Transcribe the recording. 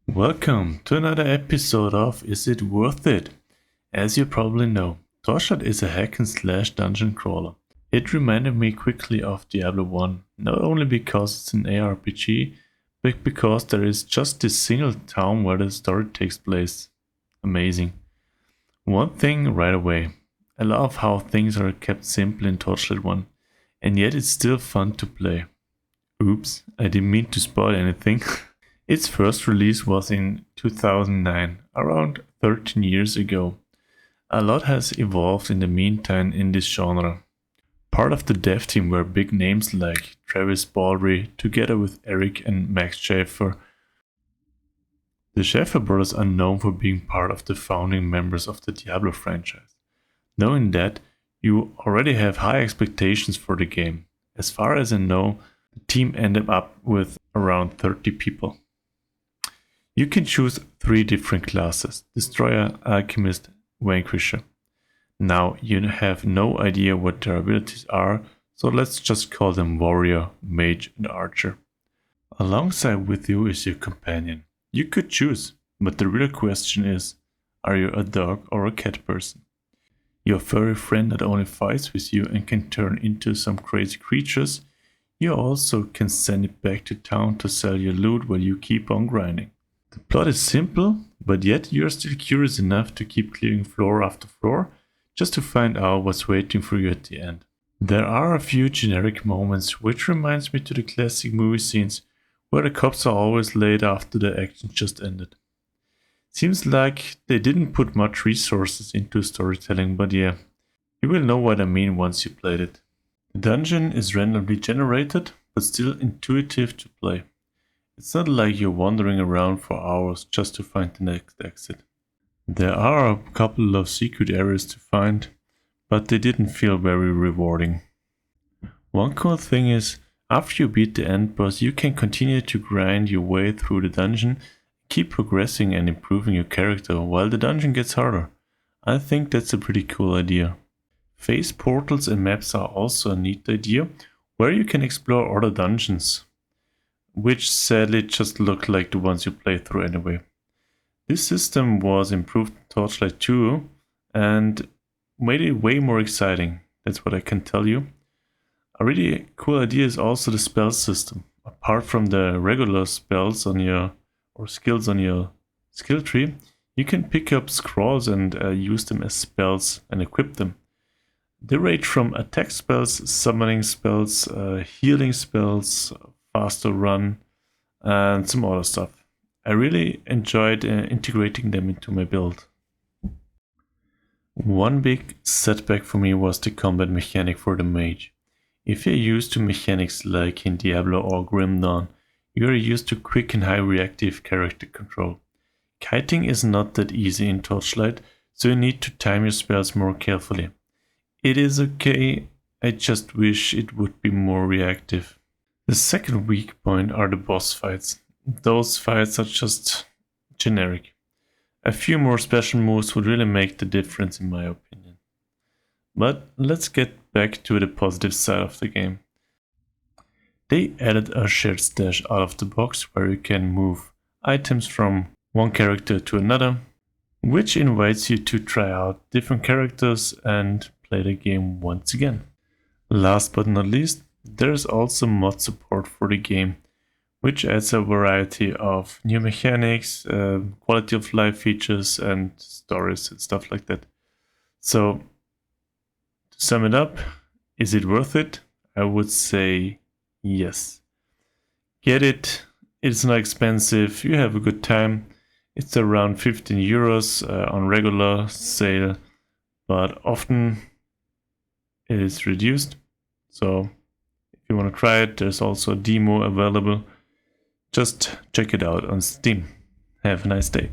Welcome to another episode of Is It Worth It? As you probably know, Torchlight is a hack and slash dungeon crawler. It reminded me quickly of Diablo 1, not only because it's an ARPG, but because there is just this single town where the story takes place. Amazing. One thing right away. I love how things are kept simple in Torchlight 1, and yet it's still fun to play. Oops, I didn't mean to spoil anything. Its first release was in 2009, around 13 years ago. A lot has evolved in the meantime in this genre. Part of the dev team were big names like Travis Baldry, together with Eric and Max Schaefer. The Schaefer brothers are known for being part of the founding members of the Diablo franchise. Knowing that, you already have high expectations for the game. As far as I know, the team ended up with around 30 people. You can choose 3 different classes: Destroyer, Alchemist, Vanquisher. Now you have no idea what their abilities are, so let's just call them Warrior, Mage and Archer. Alongside with you is your companion. You could choose, but the real question is, are you a dog or a cat person? Your furry friend that only fights with you and can turn into some crazy creatures. You also can send it back to town to sell your loot while you keep on grinding. The plot is simple, but yet you're still curious enough to keep clearing floor after floor, just to find out what's waiting for you at the end. There are a few generic moments, which reminds me to the classic movie scenes, where the cops are always late after the action just ended. Seems like they didn't put much resources into storytelling, but yeah, you will know what I mean once you played it. The dungeon is randomly generated, but still intuitive to play. It's not like you're wandering around for hours just to find the next exit. There are a couple of secret areas to find, but they didn't feel very rewarding. One cool thing is, after you beat the end boss, you can continue to grind your way through the dungeon, keep progressing and improving your character while the dungeon gets harder. I think that's a pretty cool idea. Phase portals and maps are also a neat idea, where you can explore other dungeons, which sadly just look like the ones you play through anyway. This system was improved in Torchlight 2 and made it way more exciting, that's what I can tell you. A really cool idea is also the spell system. Apart from the regular spells on your or skills on your skill tree, you can pick up scrolls and use them as spells and equip them. They range from attack spells, summoning spells, healing spells, faster run, and some other stuff. I really enjoyed integrating them into my build. One big setback for me was the combat mechanic for the mage. If you're used to mechanics like in Diablo or Grim Dawn, you are used to quick and high reactive character control. Kiting is not that easy in Torchlight, so you need to time your spells more carefully. It is okay, I just wish it would be more reactive. The second weak point are the boss fights. Those fights are just generic. A few more special moves would really make the difference in my opinion. But let's get back to the positive side of the game. They added a shared stash out of the box where you can move items from one character to another, which invites you to try out different characters and play the game once again. Last but not least, there is also mod support for the game, which adds a variety of new mechanics, quality of life features, and stories and stuff like that. So, to sum it up, is it worth it? I would say yes. Get it, it's not expensive, you have a good time. It's around 15 euros on regular sale, but often it is reduced. So, if you want to try it, there's also a demo available. Just check it out on Steam. Have a nice day.